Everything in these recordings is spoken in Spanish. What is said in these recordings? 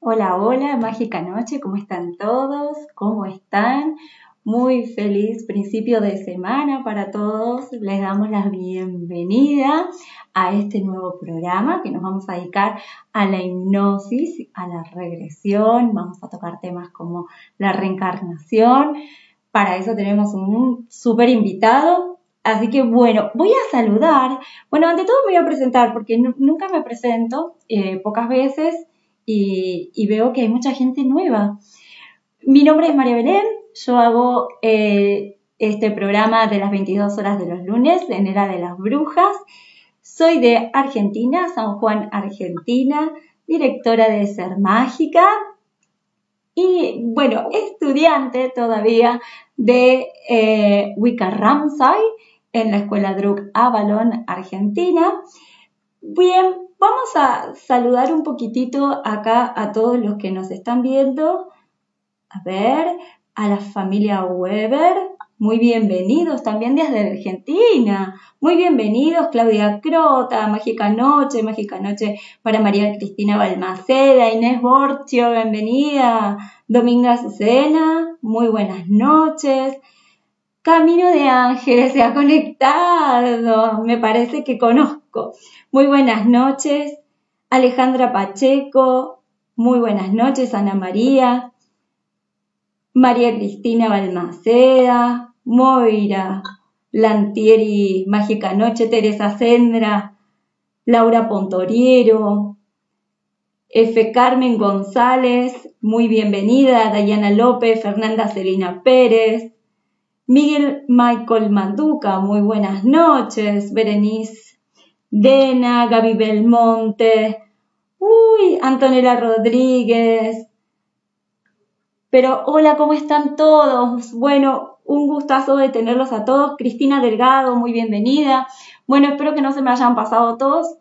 Hola, hola, mágica noche, ¿cómo están todos? ¿Cómo están? Muy feliz principio de semana para todos. Les damos la bienvenida a este nuevo programa que nos vamos a dedicar a la hipnosis, a la regresión. Vamos a tocar temas como la reencarnación. Para eso tenemos un súper invitado. Así que bueno, voy a saludar. Bueno, ante todo me voy a presentar porque nunca me presento, pocas veces. Y veo que hay mucha gente nueva. Mi nombre es María Belén, yo hago este programa de las 22 horas de los lunes en Era de las Brujas. Soy de Argentina, San Juan, Argentina, directora de Ser Mágica y, bueno, estudiante todavía de Wicca Ramsay en la Escuela Druk Avalon, Argentina. Bien, vamos a saludar un poquitito acá a todos los que nos están viendo. A ver, a la familia Weber, muy bienvenidos también desde Argentina. Muy bienvenidos, Claudia Crota, Mágica Noche para María Cristina Balmaceda, Inés Borchio, bienvenida. Dominga Azucena, muy buenas noches. Camino de Ángeles se ha conectado, me parece que conozco. Muy buenas noches, Alejandra Pacheco, muy buenas noches, Ana María, María Cristina Balmaceda, Moira Lantieri, Mágica Noche, Teresa Sendra, Laura Pontoriero, F. Carmen González, muy bienvenida, Dayana López, Fernanda Celina Pérez, Miguel Michael Manduca, muy buenas noches. Berenice Dena, Gaby Belmonte, Antonella Rodríguez. Pero hola, ¿cómo están todos? Bueno, un gustazo de tenerlos a todos. Cristina Delgado, muy bienvenida. Bueno, espero que no se me hayan pasado todos.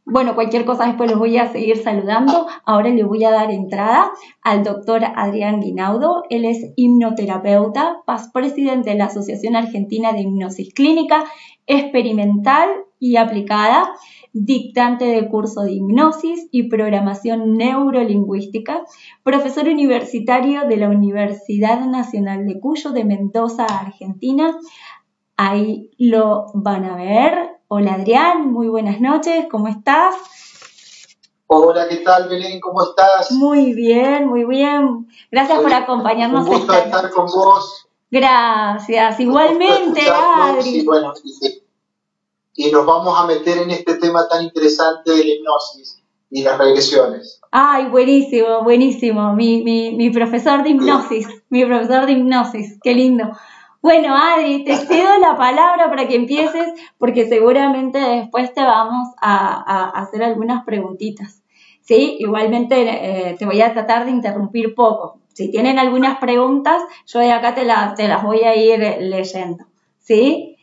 Bueno, cualquier cosa después los voy a seguir saludando. Ahora le voy a dar entrada al doctor Adrián Guinaudo. Él es hipnoterapeuta, presidente de la Asociación Argentina de Hipnosis Clínica, experimental y aplicada, dictante de curso de hipnosis y programación neurolingüística, profesor universitario de la Universidad Nacional de Cuyo de Mendoza, Argentina. Ahí lo van a ver. Hola Adrián, muy buenas noches, ¿cómo estás? Hola, ¿qué tal Belén? ¿Cómo estás? Muy bien, muy bien. Gracias por acompañarnos. Un gusto estar con vos. Gracias, igualmente Adri. Y nos vamos a meter en este tema tan interesante de la hipnosis y las regresiones. Ay, buenísimo, buenísimo. Mi profesor de hipnosis, qué lindo. Bueno, Adri, te cedo la palabra para que empieces, porque seguramente después te vamos a hacer algunas preguntitas. ¿Sí? Igualmente te voy a tratar de interrumpir poco. Si tienen algunas preguntas, yo de acá te las voy a ir leyendo. ¿Sí?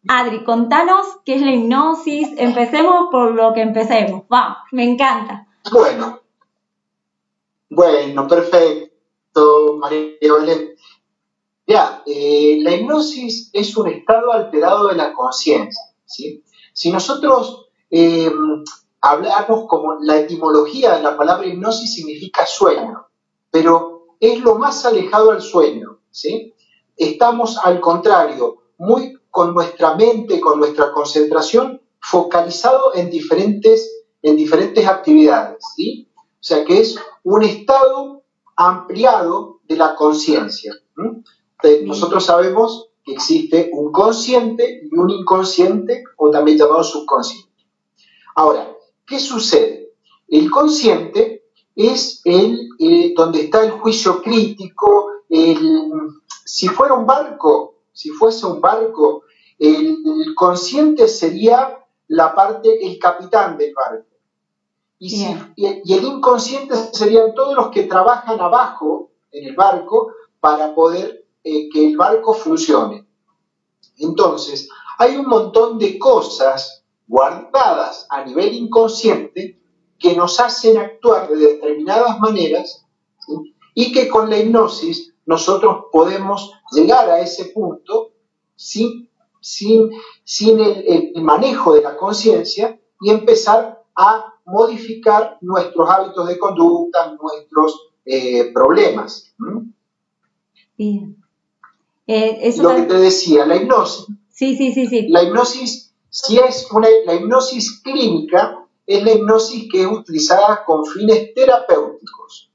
Adri, contanos qué es la hipnosis. Empecemos por lo que empecemos. Vamos, me encanta. Bueno, perfecto, María Belén. Ya, la hipnosis es un estado alterado de la conciencia, ¿sí? Si nosotros hablamos como la etimología de la palabra hipnosis significa sueño, pero es lo más alejado al sueño, ¿sí? Estamos al contrario, muy con nuestra mente, con nuestra concentración, focalizado en diferentes actividades, ¿sí? O sea que es un estado ampliado de la conciencia. Nosotros sabemos que existe un consciente y un inconsciente, o también llamado subconsciente. Ahora, ¿qué sucede? El consciente es donde está el juicio crítico. Si fuese un barco, el consciente sería el capitán del barco. Y el inconsciente serían todos los que trabajan abajo en el barco para poder que el barco funcione. Entonces, hay un montón de cosas guardadas a nivel inconsciente que nos hacen actuar de determinadas maneras, ¿sí? Y que con la hipnosis nosotros podemos llegar a ese punto sin el manejo de la conciencia y empezar a modificar nuestros hábitos de conducta, nuestros problemas. Bien. Lo que te decía, la hipnosis. Sí. La hipnosis, la hipnosis clínica es la hipnosis que es utilizada con fines terapéuticos.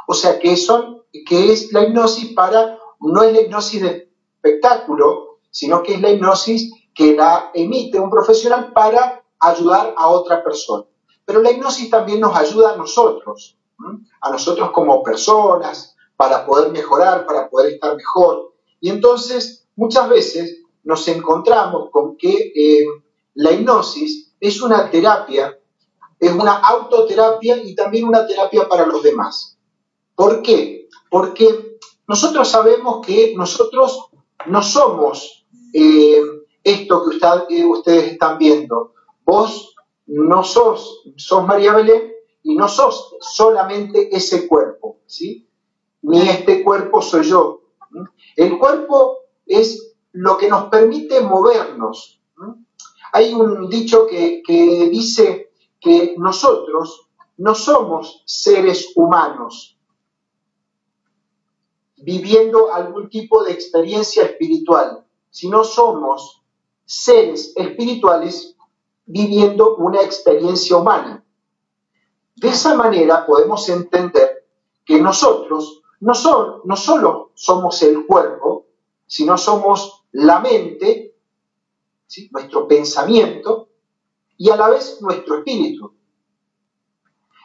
O sea, que es la hipnosis no es la hipnosis de espectáculo, sino que es la hipnosis que la emite un profesional para ayudar a otra persona. Pero la hipnosis también nos ayuda a nosotros como personas, para poder mejorar, para poder estar mejor. Y entonces, muchas veces nos encontramos con que la hipnosis es una terapia, es una autoterapia y también una terapia para los demás. ¿Por qué? Porque nosotros sabemos que nosotros no somos esto que ustedes están viendo. Vos no sos María Belén y no sos solamente ese cuerpo, ¿sí? Ni este cuerpo soy yo. El cuerpo es lo que nos permite movernos. Hay un dicho que dice que nosotros no somos seres humanos viviendo algún tipo de experiencia espiritual, sino somos seres espirituales viviendo una experiencia humana. De esa manera podemos entender que nosotros no solo somos el cuerpo, sino somos la mente, ¿sí?, nuestro pensamiento y a la vez nuestro espíritu.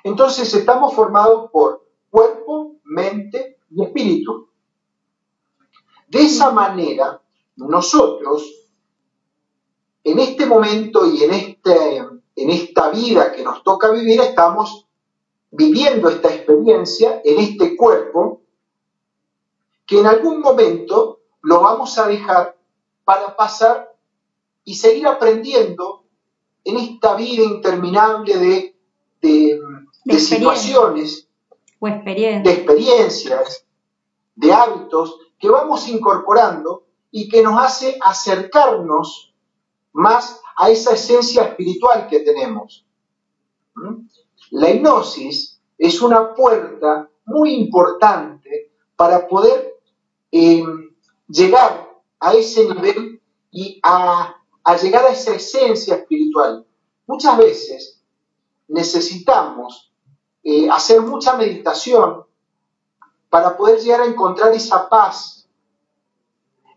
Entonces estamos formados por cuerpo, mente y espíritu. De esa manera, nosotros, en este momento y en esta vida que nos toca vivir, estamos viviendo esta experiencia en este cuerpo, que en algún momento lo vamos a dejar para pasar y seguir aprendiendo en esta vida interminable de situaciones, de experiencias, de hábitos que vamos incorporando y que nos hace acercarnos más a esa esencia espiritual que tenemos. La hipnosis es una puerta muy importante para poder llegar a ese nivel y a llegar a esa esencia espiritual. Muchas veces necesitamos hacer mucha meditación para poder llegar a encontrar esa paz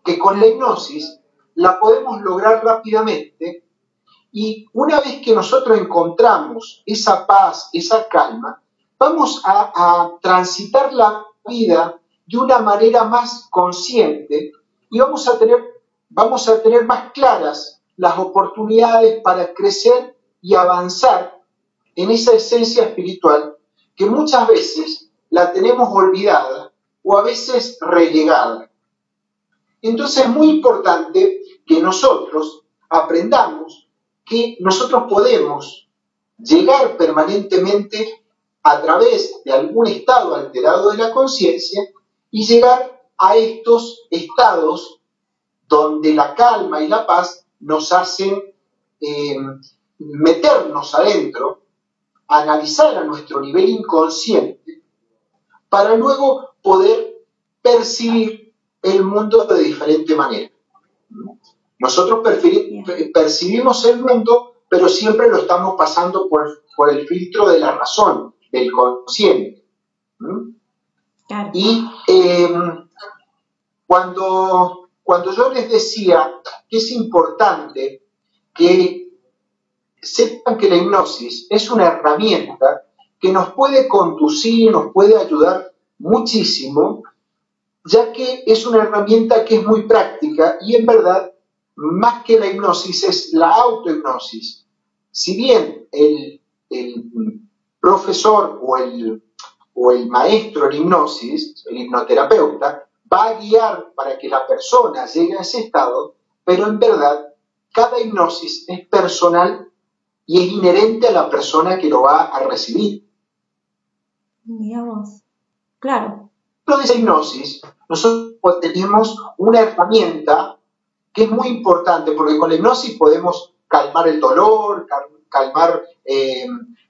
que con la hipnosis la podemos lograr rápidamente, y una vez que nosotros encontramos esa paz, esa calma, vamos a transitar la vida de una manera más consciente y vamos a tener más claras las oportunidades para crecer y avanzar en esa esencia espiritual que muchas veces la tenemos olvidada o a veces relegada. Entonces es muy importante que nosotros aprendamos que nosotros podemos llegar permanentemente a través de algún estado alterado de la conciencia y llegar a estos estados donde la calma y la paz nos hacen meternos adentro, analizar a nuestro nivel inconsciente, para luego poder percibir el mundo de diferente manera. Nosotros percibimos el mundo, pero siempre lo estamos pasando por el filtro de la razón, del consciente. Claro. Y cuando yo les decía que es importante que sepan que la hipnosis es una herramienta que nos puede conducir, nos puede ayudar muchísimo, ya que es una herramienta que es muy práctica y en verdad, más que la hipnosis, es la autohipnosis. Si bien el profesor o el maestro en hipnosis, el hipnoterapeuta, va a guiar para que la persona llegue a ese estado, pero en verdad cada hipnosis es personal y es inherente a la persona que lo va a recibir. Mira vos. Claro. Dentro de esa hipnosis, nosotros tenemos una herramienta que es muy importante, porque con la hipnosis podemos calmar el dolor, calmar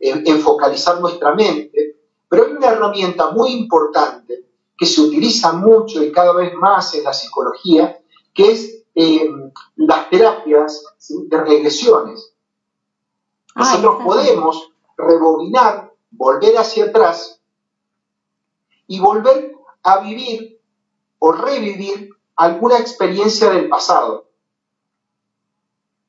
en focalizar nuestra mente, pero hay una herramienta muy importante que se utiliza mucho y cada vez más en la psicología, que es las terapias, ¿sí?, de regresiones. Nosotros podemos rebobinar, volver hacia atrás y volver a vivir o revivir alguna experiencia del pasado.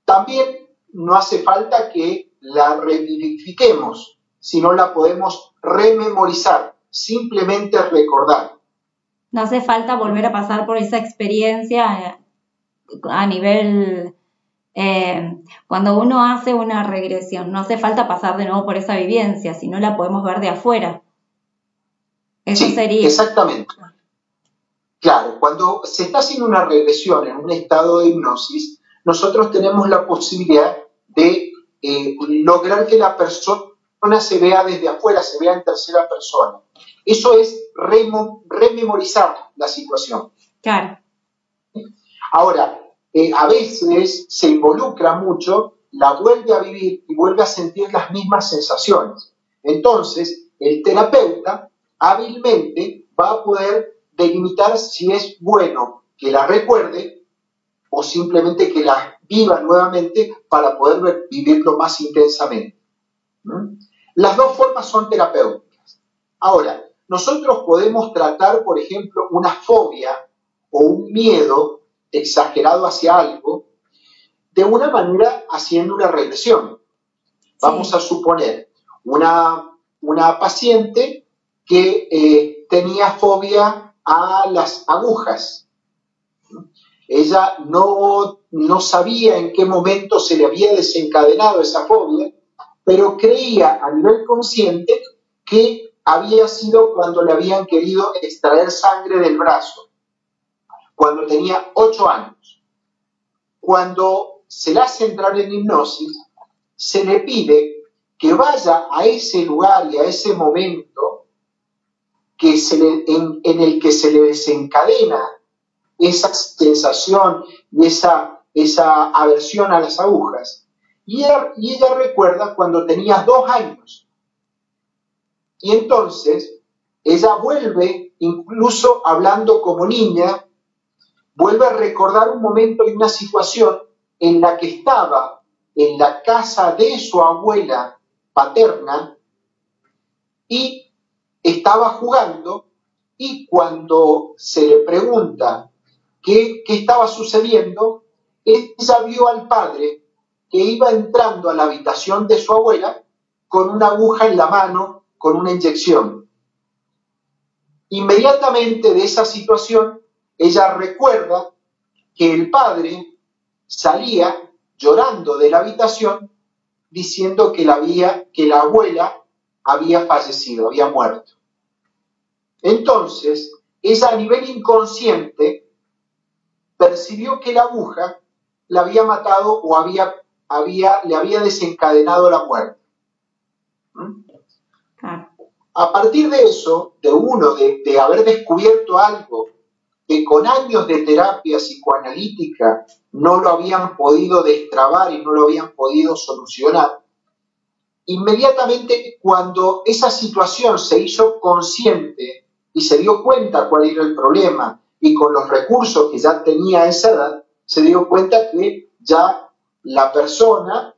También no hace falta que la revivifiquemos, sino la podemos rememorizar, simplemente recordar. No hace falta volver a pasar por esa experiencia a nivel... cuando uno hace una regresión, no hace falta pasar de nuevo por esa vivencia, sino la podemos ver de afuera. Eso sí, sería. Exactamente. Claro, cuando se está haciendo una regresión en un estado de hipnosis, nosotros tenemos la posibilidad de lograr que la persona se vea desde afuera, se vea en tercera persona. Eso es rememorizar la situación. Claro. Ahora, a veces se involucra mucho, la vuelve a vivir y vuelve a sentir las mismas sensaciones. Entonces, el terapeuta hábilmente va a poder delimitar si es bueno que la recuerde o simplemente que la viva nuevamente para poder vivirlo más intensamente. Las dos formas son terapéuticas. Ahora, nosotros podemos tratar, por ejemplo, una fobia o un miedo exagerado hacia algo de una manera haciendo una regresión. Vamos a suponer una paciente que tenía fobia a las agujas. Ella no sabía en qué momento se le había desencadenado esa fobia, pero creía a nivel consciente que había sido cuando le habían querido extraer sangre del brazo, cuando tenía 8 años. Cuando se le hace entrar en hipnosis, se le pide que vaya a ese lugar y a ese momento en el que se le desencadena esa sensación y esa aversión a las agujas. Y ella recuerda cuando tenía 2 años. Y entonces ella vuelve, incluso hablando como niña, vuelve a recordar un momento y una situación en la que estaba en la casa de su abuela paterna y estaba jugando, y cuando se le pregunta qué estaba sucediendo, ella vio al padre que iba entrando a la habitación de su abuela con una aguja en la mano, con una inyección. Inmediatamente de esa situación, ella recuerda que el padre salía llorando de la habitación diciendo que la abuela había fallecido, había muerto. Entonces, ella a nivel inconsciente percibió que la aguja la había matado o le había desencadenado la muerte. A partir de eso, de haber descubierto algo que con años de terapia psicoanalítica no lo habían podido destrabar y no lo habían podido solucionar, inmediatamente cuando esa situación se hizo consciente y se dio cuenta cuál era el problema, y con los recursos que ya tenía a esa edad, se dio cuenta que ya la persona,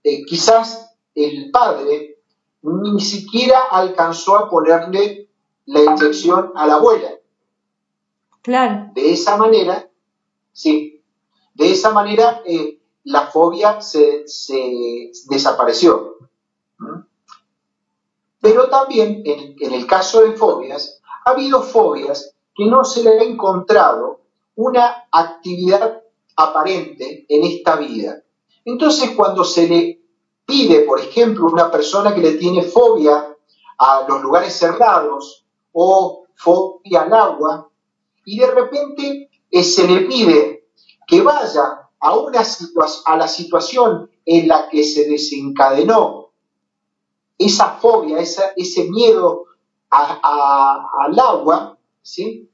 quizás el padre, ni siquiera alcanzó a ponerle la inyección a la abuela. Claro. De esa manera, la fobia se desapareció. Pero también, en el caso de fobias, ha habido fobias que no se le ha encontrado una actividad aparente en esta vida. Entonces, cuando se le pide, por ejemplo, a una persona que le tiene fobia a los lugares cerrados o fobia al agua, y de repente se le pide que vaya a la situación en la que se desencadenó esa fobia, ese miedo al agua, ¿sí?,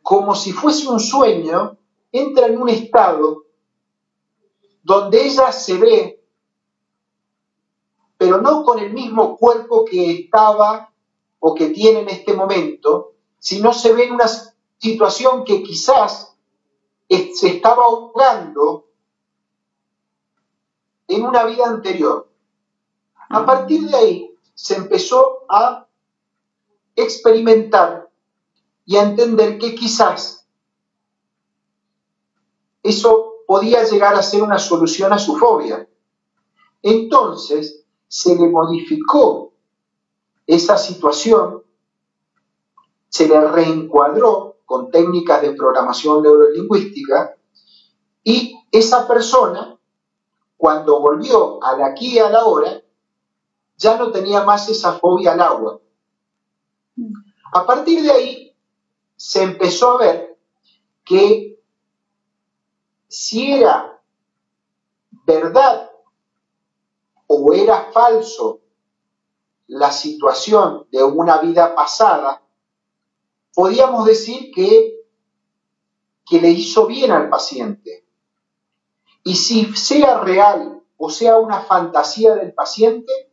como si fuese un sueño, entra en un estado donde ella se ve pero no con el mismo cuerpo que estaba o que tiene en este momento, sino se ve en una situación que quizás se estaba ahogando en una vida anterior. A partir de ahí se empezó a experimentar y a entender que quizás eso podía llegar a ser una solución a su fobia. Entonces se le modificó esa situación, se le reencuadró con técnicas de programación neurolingüística y esa persona, cuando volvió al aquí y a la hora, ya no tenía más esa fobia al agua. A partir de ahí se empezó a ver que si era verdad o era falso la situación de una vida pasada, podíamos decir que le hizo bien al paciente. Y si sea real o sea una fantasía del paciente,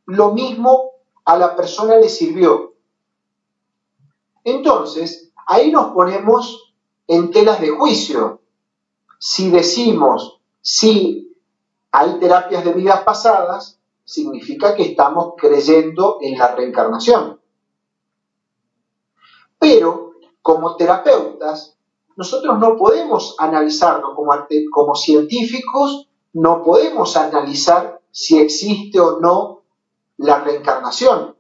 lo mismo a la persona le sirvió. Entonces, ahí nos ponemos en telas de juicio. Si decimos sí hay terapias de vidas pasadas, significa que estamos creyendo en la reencarnación. Pero, como terapeutas, nosotros no podemos analizarlo como científicos, no podemos analizar si existe o no la reencarnación.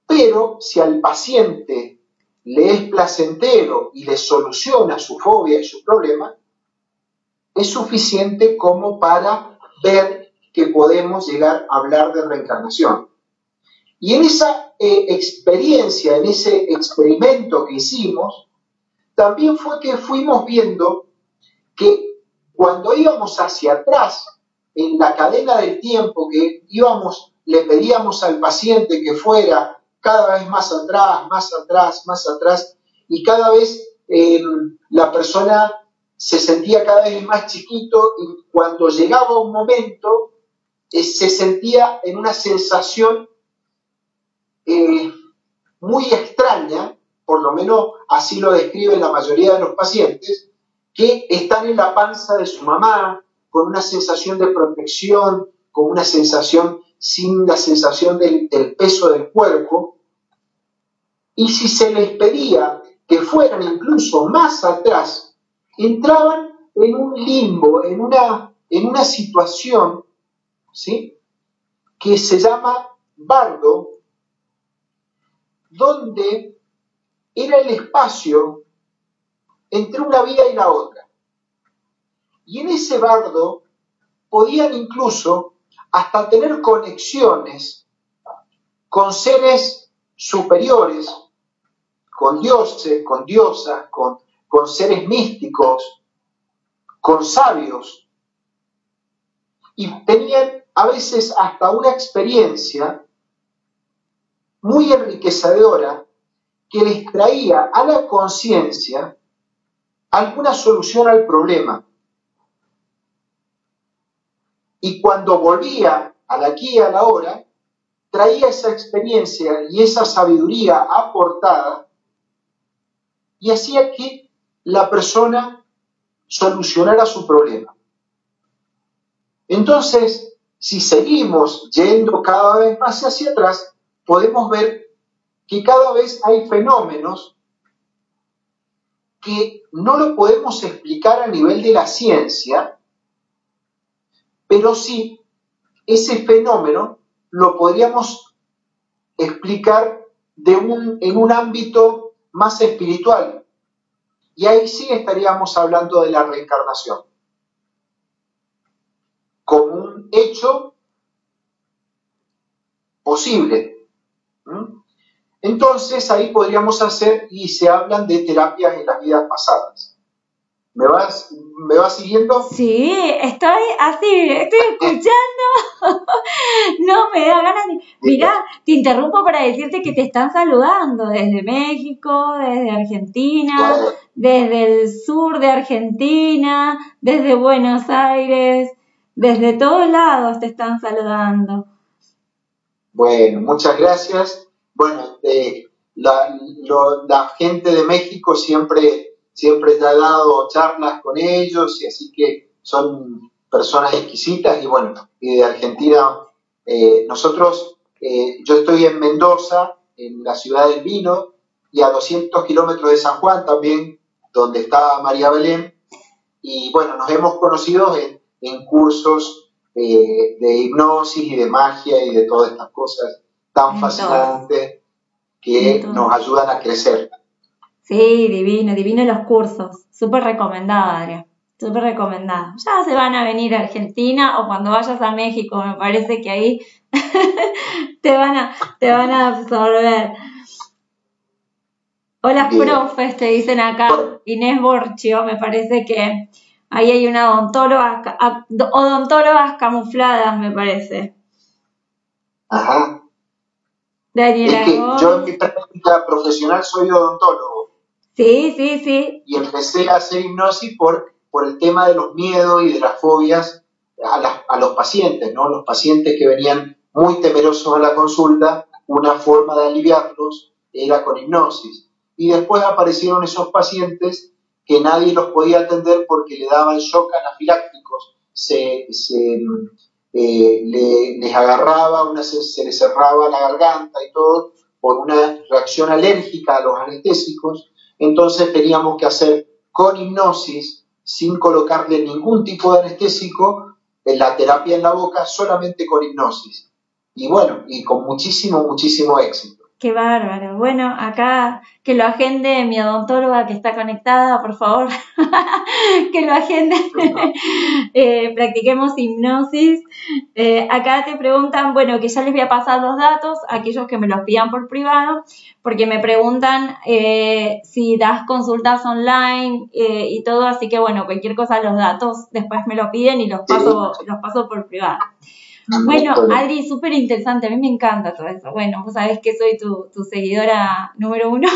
Pero si al paciente le es placentero y le soluciona su fobia y su problema, es suficiente como para ver que podemos llegar a hablar de reencarnación. Y en esa experiencia, en ese experimento que hicimos, también fue que fuimos viendo que cuando íbamos hacia atrás, en la cadena del tiempo que íbamos, le pedíamos al paciente que fuera cada vez más atrás, más atrás, más atrás, y cada vez la persona se sentía cada vez más chiquito y cuando llegaba un momento se sentía en una sensación muy extraña, por lo menos así lo describen la mayoría de los pacientes, que están en la panza de su mamá, con una sensación de protección, con una sensación sin la sensación del peso del cuerpo, y si se les pedía que fueran incluso más atrás, entraban en un limbo, en una situación, ¿sí?, que se llama bardo, donde era el espacio entre una vida y la otra. Y en ese bardo podían incluso hasta tener conexiones con seres superiores, con dioses, con diosas, con seres místicos, con sabios. Y tenían a veces hasta una experiencia muy enriquecedora que les traía a la conciencia alguna solución al problema. Y cuando volvía al aquí y a la hora, traía esa experiencia y esa sabiduría aportada y hacía que la persona solucionara su problema. Entonces, si seguimos yendo cada vez más hacia atrás, podemos ver que cada vez hay fenómenos que no lo podemos explicar a nivel de la ciencia, pero sí ese fenómeno lo podríamos explicar en un ámbito más espiritual. Y ahí sí estaríamos hablando de la reencarnación como un hecho posible. Entonces ahí podríamos hacer, y se hablan de terapias en las vidas pasadas. ¿Me vas siguiendo? Sí, estoy escuchando. No, me da ganas de... Mirá, te interrumpo para decirte que te están saludando desde México, desde Argentina, Bueno, desde el sur de Argentina, desde Buenos Aires. Desde todos lados te están saludando. Bueno, muchas gracias. Bueno, la gente de México siempre te ha dado charlas con ellos, y así que son personas exquisitas. Y bueno, y de Argentina, yo estoy en Mendoza, en la ciudad del vino, y a 200 kilómetros de San Juan también, donde está María Belén. Y bueno, nos hemos conocido en cursos de hipnosis y de magia y de todas estas cosas tan fascinantes que nos ayudan a crecer. Sí, divino, divino los cursos. Súper recomendado, Adrián. Súper recomendado. Ya se van a venir a Argentina, o cuando vayas a México, me parece que ahí te van a absorber. Hola, Bien. profes, te dicen acá. Inés Borchio, me parece que ahí hay una odontólogas camufladas, me parece. Ajá. Daniela, es que yo en mi práctica profesional soy odontólogo. Sí, sí, sí. Y empecé a hacer hipnosis por el tema de los miedos y de las fobias a los pacientes, ¿no? Los pacientes que venían muy temerosos a la consulta, una forma de aliviarlos era con hipnosis. Y después aparecieron esos pacientes que nadie los podía atender porque le daban shock anafilácticos, les agarraba, se les cerraba la garganta y todo por una reacción alérgica a los anestésicos. Entonces teníamos que hacer con hipnosis, sin colocarle ningún tipo de anestésico, la terapia en la boca, solamente con hipnosis. Y bueno, y con muchísimo, muchísimo éxito. Qué bárbaro. Bueno, acá que lo agende mi odontóloga que está conectada, por favor. Que lo agende. Practiquemos hipnosis. Acá te preguntan, bueno, que ya les voy a pasar los datos a aquellos que me los pidan por privado, porque me preguntan si das consultas online y todo, así que bueno, cualquier cosa, los datos después me lo piden y los paso por privado. Bueno, Adri, súper interesante, a mí me encanta todo eso. Bueno, vos sabés que soy tu seguidora número 1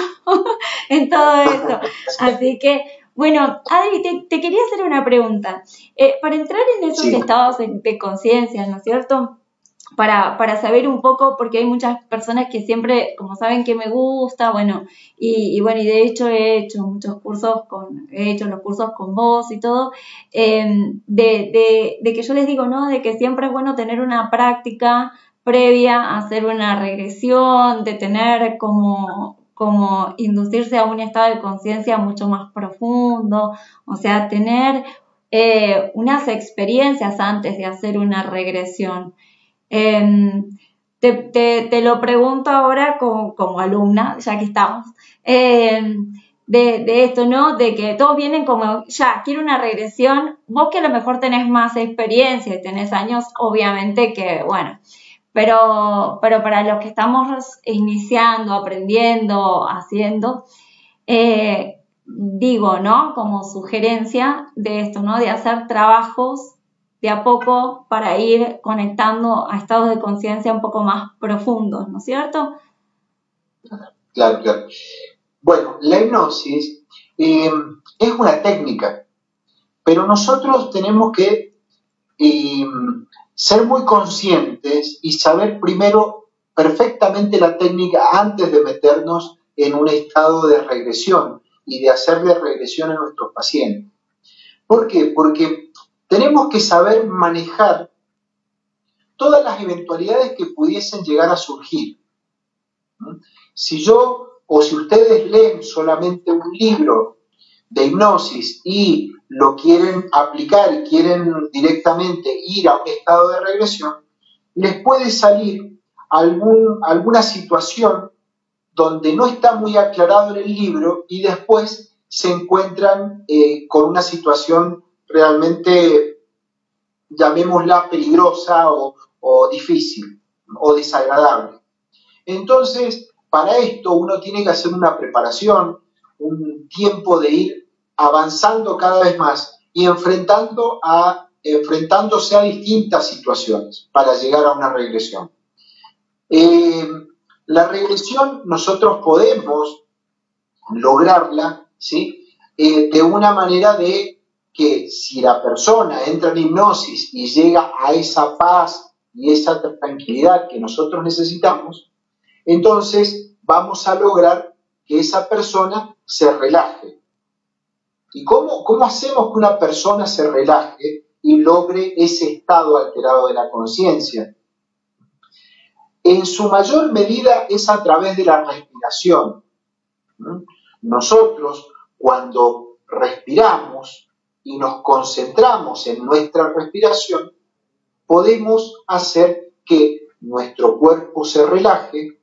en todo eso. Así que, bueno, Adri, te quería hacer una pregunta. Para entrar en esos estados de conciencia, ¿no es cierto? Para saber un poco, porque hay muchas personas que siempre, como saben que me gusta, bueno, y de hecho he hecho muchos cursos los cursos con vos y todo, de que yo les digo, ¿no? De que siempre es bueno tener una práctica previa a hacer una regresión, de tener como inducirse a un estado de conciencia mucho más profundo, o sea, tener unas experiencias antes de hacer una regresión. Te lo pregunto ahora como alumna, ya que estamos, de esto, ¿no? De que todos vienen como, ya, quiero una regresión. Vos que a lo mejor tenés más experiencia y tenés años, obviamente que, bueno, pero para los que estamos iniciando, aprendiendo, haciendo, digo, ¿no? Como sugerencia de esto, ¿no? De hacer trabajos de a poco para ir conectando a estados de conciencia un poco más profundos, ¿no es cierto? Claro, claro. Bueno, la hipnosis es una técnica, pero nosotros tenemos que ser muy conscientes y saber primero perfectamente la técnica antes de meternos en un estado de regresión y de hacerle regresión a nuestros pacientes. ¿Por qué? Porque tenemos que saber manejar todas las eventualidades que pudiesen llegar a surgir. Si yo o si ustedes leen solamente un libro de hipnosis y lo quieren aplicar y quieren directamente ir a un estado de regresión, les puede salir alguna situación donde no está muy aclarado en el libro y después se encuentran con una situación realmente, llamémosla, peligrosa o difícil o desagradable. Entonces, para esto uno tiene que hacer una preparación, un tiempo de ir avanzando cada vez más y enfrentándose a distintas situaciones para llegar a una regresión. La regresión nosotros podemos lograrla, ¿sí? De una manera de que si la persona entra en hipnosis y llega a esa paz y esa tranquilidad que nosotros necesitamos, entonces vamos a lograr que esa persona se relaje. ¿Y cómo hacemos que una persona se relaje y logre ese estado alterado de la conciencia? En su mayor medida es a través de la respiración. Nosotros, cuando respiramos y nos concentramos en nuestra respiración, podemos hacer que nuestro cuerpo se relaje,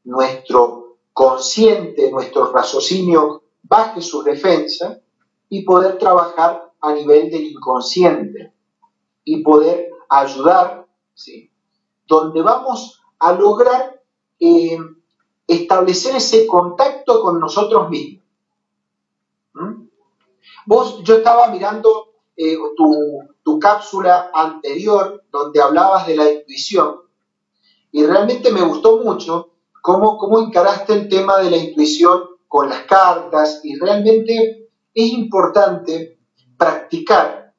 nuestro consciente, nuestro raciocinio baje su defensa y poder trabajar a nivel del inconsciente y poder ayudar, ¿sí?, donde vamos a lograr establecer ese contacto con nosotros mismos. Yo estaba mirando tu cápsula anterior donde hablabas de la intuición y realmente me gustó mucho cómo encaraste el tema de la intuición con las cartas, y realmente es importante practicar,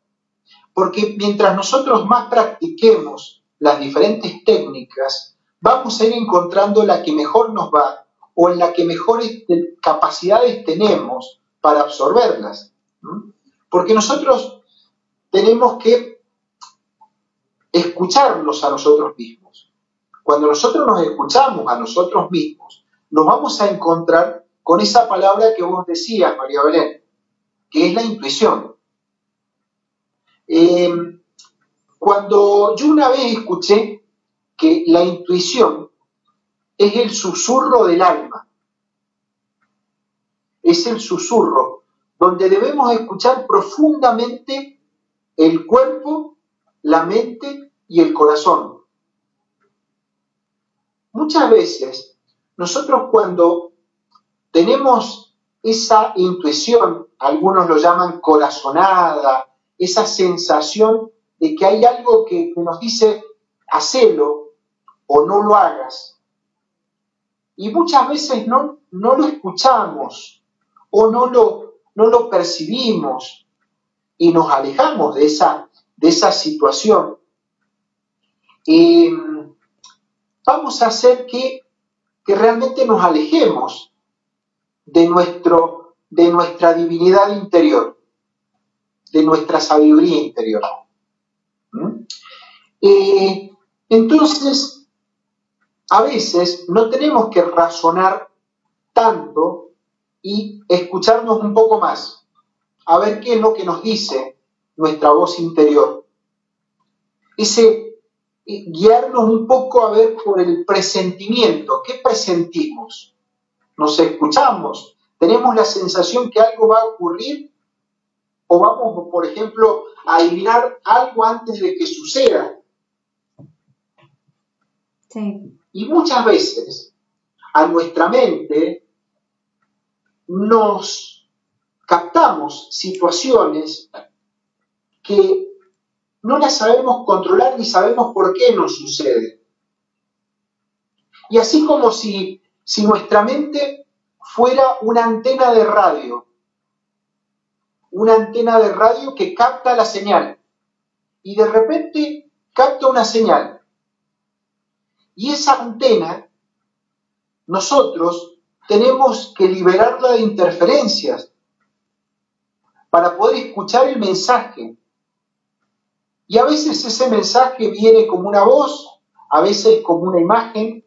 porque mientras nosotros más practiquemos las diferentes técnicas, vamos a ir encontrando la que mejor nos va o en la que mejores capacidades tenemos para absorberlas. Porque nosotros tenemos que escucharnos a nosotros mismos. Cuando nosotros nos escuchamos a nosotros mismos, nos vamos a encontrar con esa palabra que vos decías, María Belén, que es la intuición. Cuando yo una vez escuché que la intuición es el susurro del alma, es el susurro donde debemos escuchar profundamente el cuerpo, la mente y el corazón. Muchas veces nosotros cuando tenemos esa intuición, algunos lo llaman corazonada, esa sensación de que hay algo que nos dice hacelo o no lo hagas, y muchas veces no lo escuchamos o no lo percibimos y nos alejamos de esa situación, vamos a hacer que realmente nos alejemos de nuestra divinidad interior, de nuestra sabiduría interior. Entonces, a veces no tenemos que razonar tanto y escucharnos un poco más, a ver qué es lo que nos dice nuestra voz interior. Guiarnos un poco a ver por el presentimiento. ¿Qué presentimos? ¿Nos escuchamos? ¿Tenemos la sensación que algo va a ocurrir? ¿O vamos, por ejemplo, a adivinar algo antes de que suceda? Sí. Y muchas veces a nuestra mente nos captamos situaciones que no las sabemos controlar ni sabemos por qué nos sucede. Y así como si nuestra mente fuera una antena de radio que capta la señal, y de repente capta una señal. Y esa antena, nosotros tenemos que liberarla de interferencias para poder escuchar el mensaje. Y a veces ese mensaje viene como una voz, a veces como una imagen,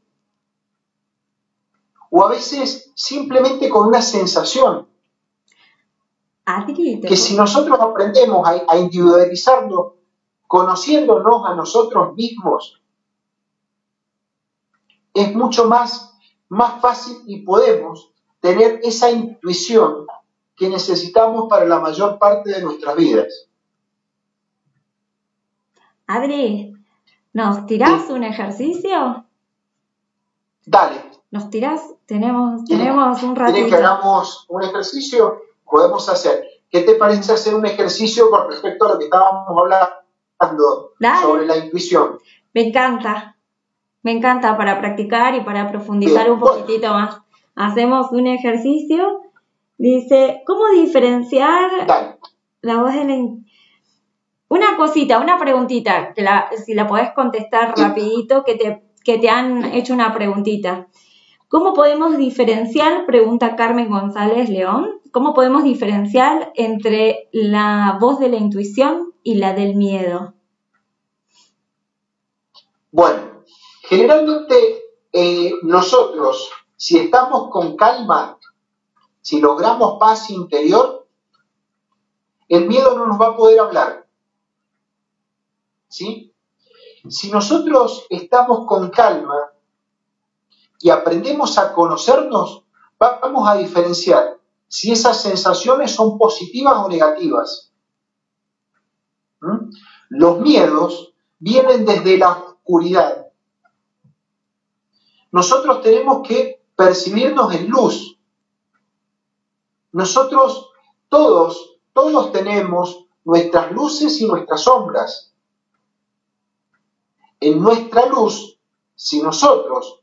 o a veces simplemente con una sensación. Adri, que si nosotros aprendemos a individualizarlo, conociéndonos a nosotros mismos, es mucho más fácil y podemos tener esa intuición que necesitamos para la mayor parte de nuestras vidas. Adri, ¿nos tirás un ejercicio? Dale. ¿Nos tirás? Tenemos un ratito. ¿Quieren que hagamos un ejercicio? Podemos hacer. ¿Qué te parece hacer un ejercicio con respecto a lo que estábamos hablando? Dale. Sobre la intuición? Me encanta para practicar y para profundizar un poquitito más. Hacemos un ejercicio. Dice, ¿cómo diferenciar La voz de la... Una cosita, una preguntita, si la podés contestar rapidito, que te han hecho una preguntita. ¿Cómo podemos diferenciar, pregunta Carmen González León, cómo podemos diferenciar entre la voz de la intuición y la del miedo? Bueno, generalmente nosotros, si estamos con calma, si logramos paz interior, el miedo no nos va a poder hablar. ¿Sí? Si nosotros estamos con calma y aprendemos a conocernos, vamos a diferenciar si esas sensaciones son positivas o negativas. ¿Mm? Los miedos vienen desde la oscuridad. Nosotros tenemos que percibirnos en luz. Nosotros todos tenemos nuestras luces y nuestras sombras. En nuestra luz, si nosotros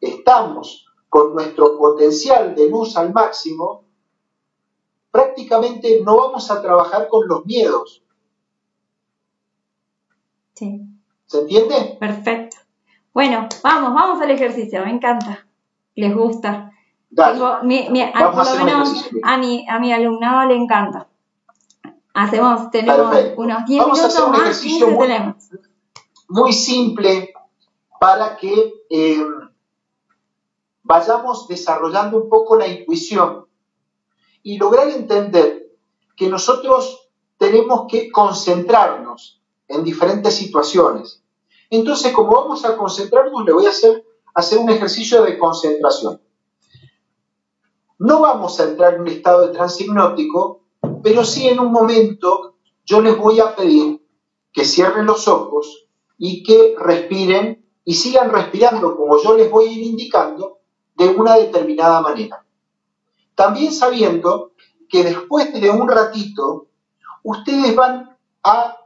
estamos con nuestro potencial de luz al máximo, prácticamente no vamos a trabajar con los miedos. Sí. ¿Se entiende? Perfecto. Bueno, vamos al ejercicio, me encanta. ¿Les gusta? Dale. Por lo menos a mi alumnado le encanta. Tenemos Perfecto. unos 10 Vamos minutos a hacer un más, ejercicio 15 tenemos. Muy simple para que vayamos desarrollando un poco la intuición y lograr entender que nosotros tenemos que concentrarnos en diferentes situaciones. Entonces, como vamos a concentrarnos, le voy a hacer un ejercicio de concentración. No vamos a entrar en un estado de trance hipnótico, pero sí en un momento yo les voy a pedir que cierren los ojos y que respiren y sigan respirando como yo les voy a ir indicando de una determinada manera. También sabiendo que después de un ratito ustedes van a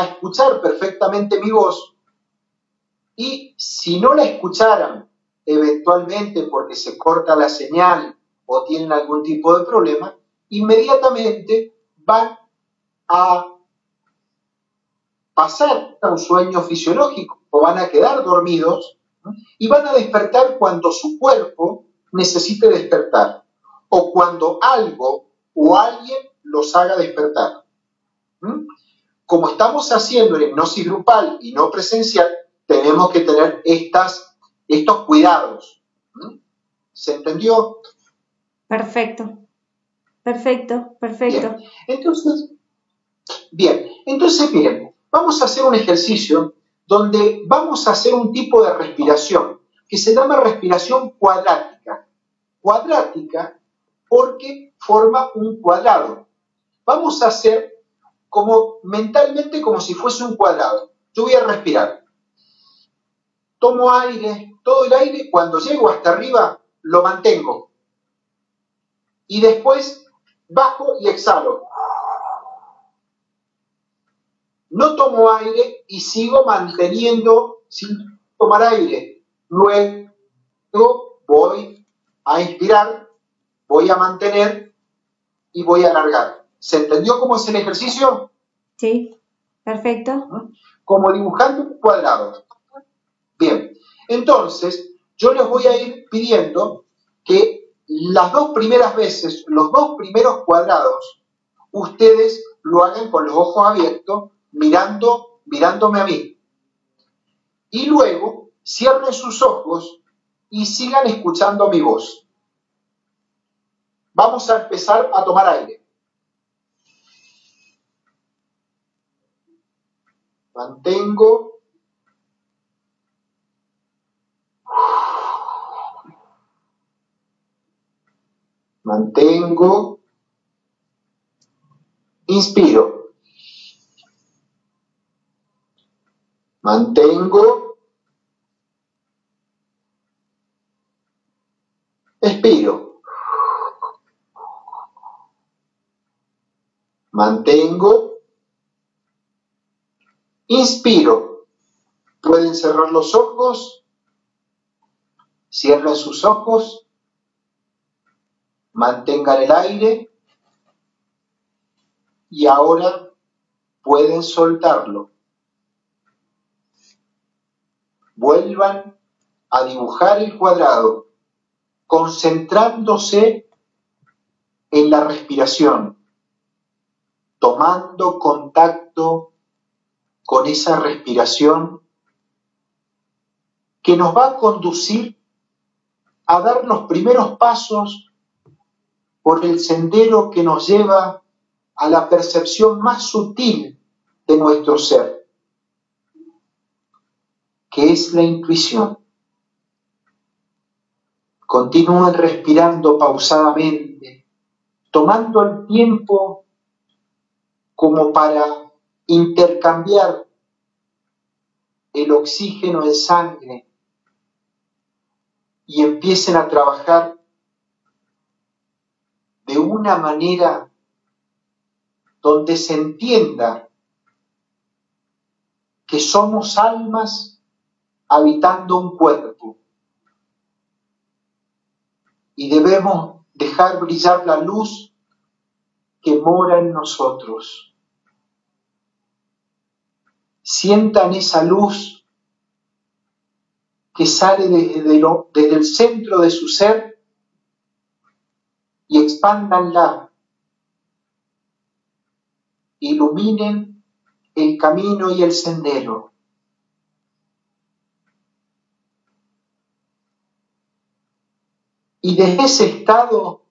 escuchar perfectamente mi voz y si no la escucharan eventualmente porque se corta la señal o tienen algún tipo de problema, inmediatamente van a pasar a un sueño fisiológico o van a quedar dormidos, ¿no? Y van a despertar cuando su cuerpo necesite despertar o cuando algo o alguien los haga despertar. ¿Mm? Como estamos haciendo en hipnosis grupal y no presencial, tenemos que tener estos cuidados. ¿Mm? ¿Se entendió? Perfecto. Bien, entonces miren, vamos a hacer un ejercicio donde vamos a hacer un tipo de respiración que se llama respiración cuadrática. Cuadrática porque forma un cuadrado. Vamos a hacer mentalmente como si fuese un cuadrado. Yo voy a respirar. Tomo aire, todo el aire, cuando llego hasta arriba lo mantengo. Y después bajo y exhalo. No tomo aire y sigo manteniendo sin tomar aire. Luego voy a inspirar, voy a mantener y voy a alargar. ¿Se entendió cómo es el ejercicio? Sí, perfecto. Como dibujando un cuadrado. Bien, entonces yo les voy a ir pidiendo que las dos primeras veces, los dos primeros cuadrados, ustedes lo hagan con los ojos abiertos, mirándome a mí. Y luego cierren sus ojos y sigan escuchando mi voz. Vamos a empezar a tomar aire. Mantengo. Mantengo. Inspiro. Mantengo. Expiro. Mantengo. Inspiro. Pueden cerrar los ojos. Cierren sus ojos. Mantengan el aire. y ahora pueden soltarlo. Vuelvan a dibujar el cuadrado, concentrándose en la respiración, tomando contacto con esa respiración que nos va a conducir a dar los primeros pasos por el sendero que nos lleva a la percepción más sutil de nuestro ser, que es la intuición. Continúen respirando pausadamente, tomando el tiempo como para intercambiar el oxígeno en sangre y empiecen a trabajar de una manera donde se entienda que somos almas habitando un cuerpo y debemos dejar brillar la luz que mora en nosotros. Sientan esa luz que sale desde el centro de su ser y expándanla. Iluminen el camino y el sendero. Y desde ese estado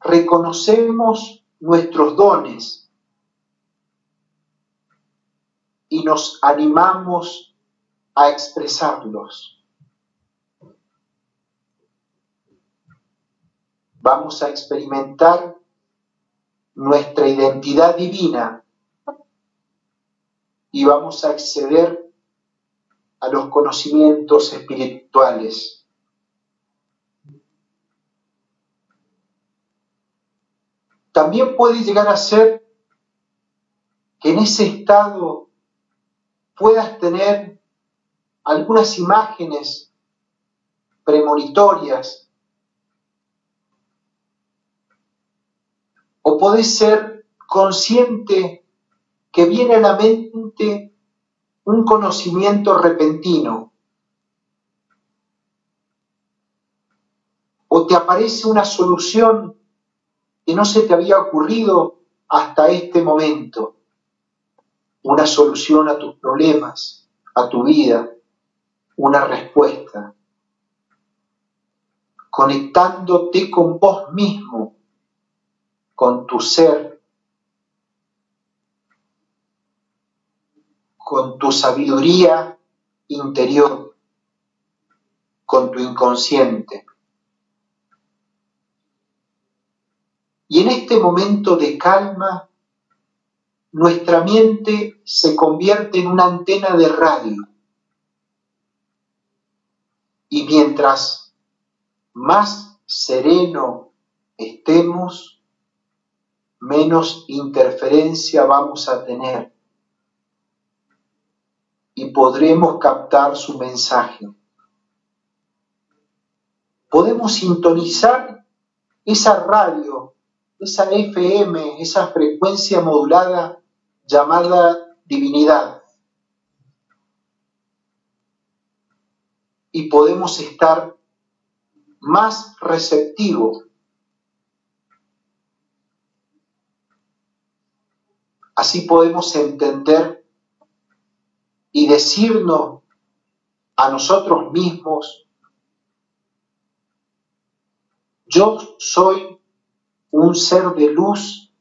reconocemos nuestros dones y nos animamos a expresarlos. Vamos a experimentar nuestra identidad divina y vamos a acceder a los conocimientos espirituales. También puede llegar a ser que en ese estado puedas tener algunas imágenes premonitorias o podés ser consciente que viene a la mente un conocimiento repentino o te aparece una solución que no se te había ocurrido hasta este momento, una solución a tus problemas, a tu vida, una respuesta, conectándote con vos mismo, con tu ser, con tu sabiduría interior, con tu inconsciente. Y en este momento de calma, nuestra mente se convierte en una antena de radio. Y mientras más sereno estemos, menos interferencia vamos a tener y podremos captar su mensaje. Podemos sintonizar esa radio, esa FM, esa frecuencia modulada llamada divinidad. Y podemos estar más receptivos. Así podemos entender y decirnos a nosotros mismos: yo soy un ser de luz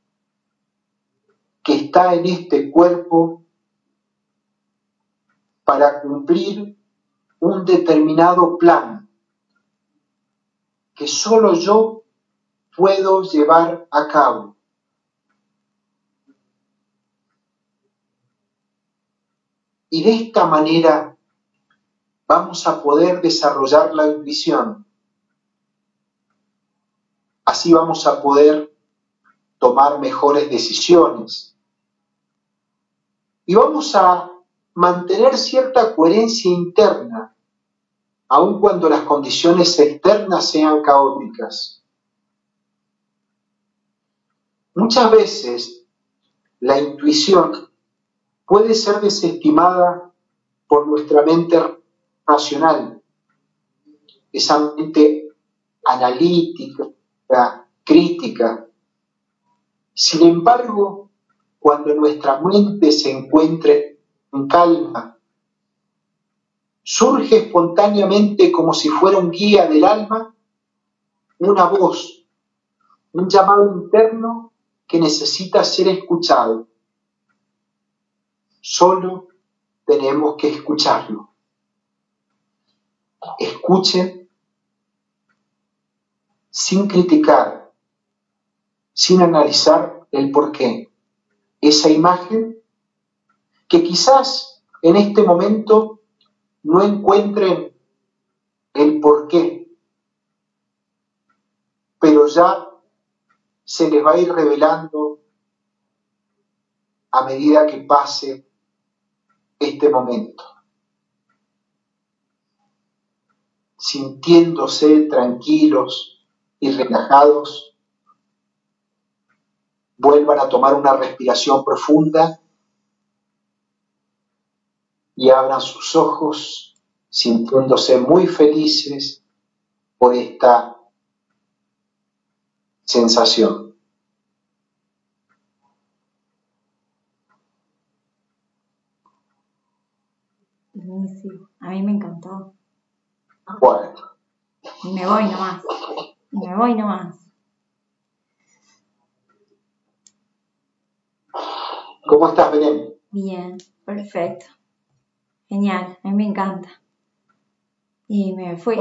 que está en este cuerpo para cumplir un determinado plan que solo yo puedo llevar a cabo. Y de esta manera vamos a poder desarrollar la intuición. Así vamos a poder tomar mejores decisiones. Y vamos a mantener cierta coherencia interna, aun cuando las condiciones externas sean caóticas. Muchas veces la intuición puede ser desestimada por nuestra mente racional, esa mente analítica, crítica. Sin embargo, cuando nuestra mente se encuentre en calma, surge espontáneamente como si fuera un guía del alma, una voz, un llamado interno que necesita ser escuchado. Solo tenemos que escucharlo. Escuchen sin criticar, sin analizar el porqué. Esa imagen que quizás en este momento no encuentren el porqué, pero ya se les va a ir revelando a medida que pase este momento. Sintiéndose tranquilos y relajados, vuelvan a tomar una respiración profunda y abran sus ojos sintiéndose muy felices por esta sensación. Buenísimo. A mí me encantó. Bueno. Me voy nomás. Me voy nomás. ¿Cómo estás, Belén? Bien, perfecto. Genial, a mí me encanta. Y me fui.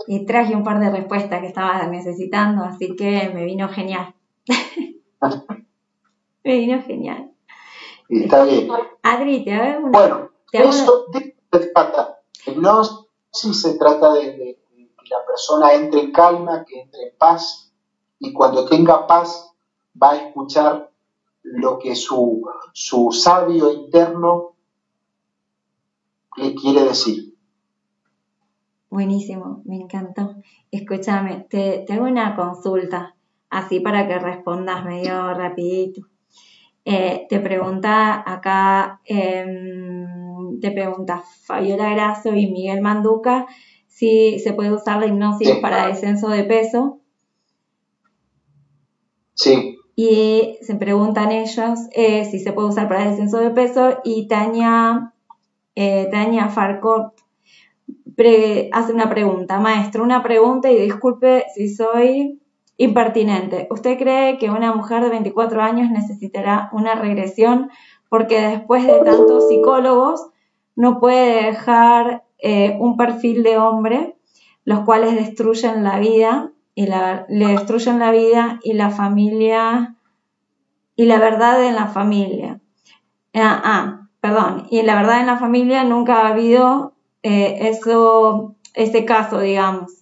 Y traje un par de respuestas que estaba necesitando, así que me vino genial. Me vino genial. Está bien. Adri, te hago una... Bueno, eso se trata. Hipnosis se trata de que la persona entre en calma, que entre en paz, y cuando tenga paz va a escuchar lo que su sabio interno le quiere decir. Buenísimo, me encantó. Escúchame, te hago una consulta, así para que respondas medio rapidito. Te pregunta acá, te pregunta Fabiola Grasso y Miguel Manduca si se puede usar la hipnosis para descenso de peso. Sí. Y se preguntan ellos si se puede usar para descenso de peso, y Tania Farcot hace una pregunta. Maestro, una pregunta, y disculpe si soy impertinente. ¿Usted cree que una mujer de 24 años necesitará una regresión porque después de tantos psicólogos no puede dejar un perfil de hombre, los cuales destruyen la vida le destruyen la vida y la familia y la verdad en la familia? Y la verdad en la familia nunca ha habido ese caso, digamos.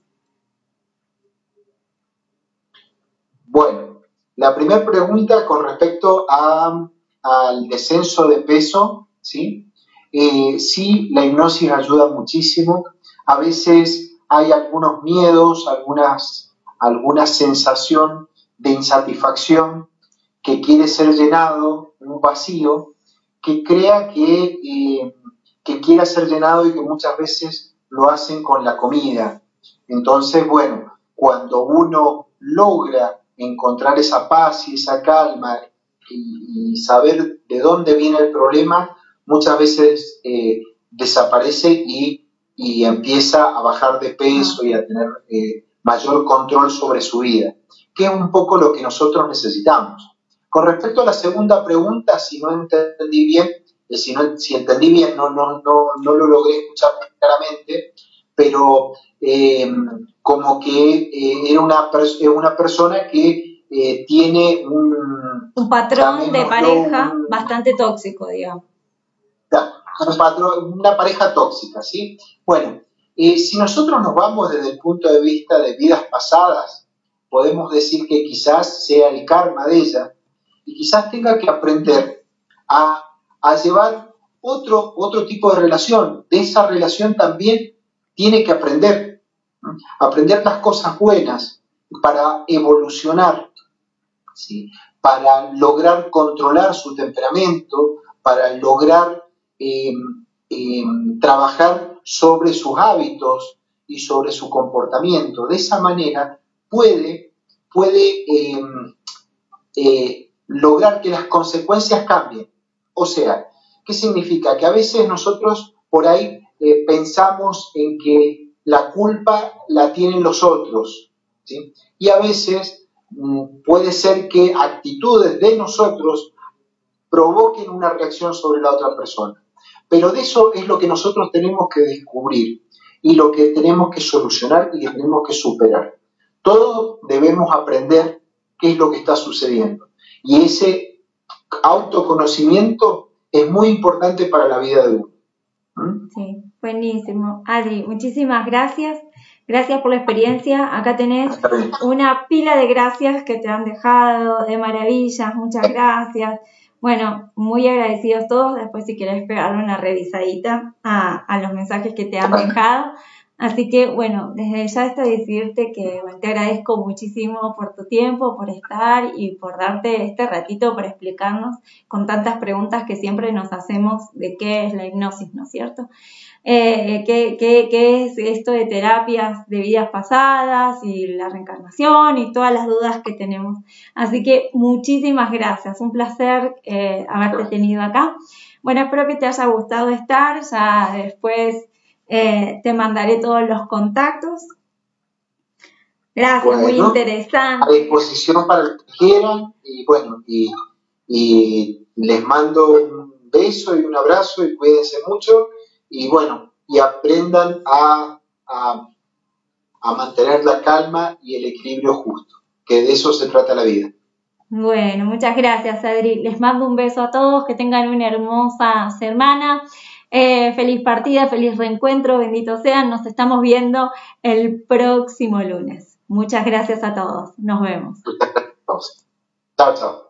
Bueno, la primera pregunta con respecto al descenso de peso, ¿sí? Sí, la hipnosis ayuda muchísimo. A veces hay algunos miedos, alguna sensación de insatisfacción que quiere ser llenado, un vacío, que crea que quiera ser llenado y que muchas veces lo hacen con la comida. Entonces, bueno, cuando uno logra encontrar esa paz y esa calma y saber de dónde viene el problema, muchas veces desaparece y empieza a bajar de peso y a tener mayor control sobre su vida, que es un poco lo que nosotros necesitamos. Con respecto a la segunda pregunta, si no entendí bien, si entendí bien, no lo logré escuchar claramente, pero como que era una persona que tiene un patrón de pareja bastante tóxico, digamos. Una pareja tóxica, ¿sí? Bueno, si nosotros nos vamos desde el punto de vista de vidas pasadas, podemos decir que quizás sea el karma de ella y quizás tenga que aprender a llevar otro tipo de relación. De esa relación también tiene que aprender las cosas buenas para evolucionar, ¿sí? Para lograr controlar su temperamento, para lograr trabajar sobre sus hábitos y sobre su comportamiento. De esa manera puede lograr que las consecuencias cambien. O sea, ¿qué significa? Que a veces nosotros por ahí pensamos en que la culpa la tienen los otros, ¿sí? Y a veces puede ser que actitudes de nosotros provoquen una reacción sobre la otra persona. Pero de eso es lo que nosotros tenemos que descubrir y lo que tenemos que solucionar y que tenemos que superar. Todos debemos aprender qué es lo que está sucediendo. Y ese autoconocimiento es muy importante para la vida de uno. Sí, buenísimo. Adri, muchísimas gracias. Gracias por la experiencia. Acá tenés una pila de gracias que te han dejado, de maravillas. Muchas gracias. Bueno, muy agradecidos todos. Después si querés pegarle una revisadita a los mensajes que te han dejado. Así que, bueno, desde ya esto decirte que te agradezco muchísimo por tu tiempo, por estar y por darte este ratito para explicarnos con tantas preguntas que siempre nos hacemos de qué es la hipnosis, ¿no es cierto? ¿Qué es esto de terapias de vidas pasadas y la reencarnación y todas las dudas que tenemos? Así que muchísimas gracias, un placer haberte tenido acá. Bueno, espero que te haya gustado estar, ya después te mandaré todos los contactos. Gracias, bueno, muy interesante. A disposición para los que quieran y bueno, y les mando un beso y un abrazo y cuídense mucho y bueno, y aprendan a mantener la calma y el equilibrio justo, que de eso se trata la vida. Bueno, muchas gracias, Adri. Les mando un beso a todos, que tengan una hermosa semana. Feliz partida, feliz reencuentro, benditos sean. Nos estamos viendo el próximo lunes. Muchas gracias a todos. Nos vemos. Chao, chao.